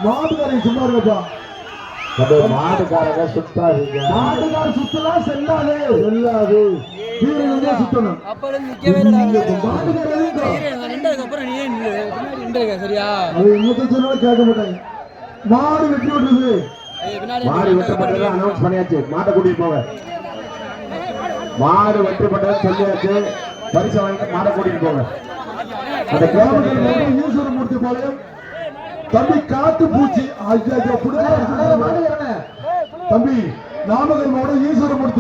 மாட்டுக்காரங்க சும்மா இருக்கப்பா. மாட்டுக்காரங்க சுத்தாதீங்க. மாட்டுக்காரங்க சுத்தலாம் செல்லாது செல்லாது சுத்தணும். கேட்க மாட்டாங்க. மாடு வெட்டி விட்டுருது. மாடு வெட்டப்பட்டது அனௌன்ஸ் பண்ணியாச்சு. மாட்டை கூட்டிட்டு போங்க. மாடு வெட்டப்பட்டது சொல்லியாச்சு. பரிசு வாங்கி மாடை கூட்டிட்டு போங்க. அந்த ஈஸ்வரமூர்த்தி பாளையம் தம்பி காட்டு பூச்சி தம்பி நாமக்கல் மாவட்டம் ஈஸ்வரமூர்த்தி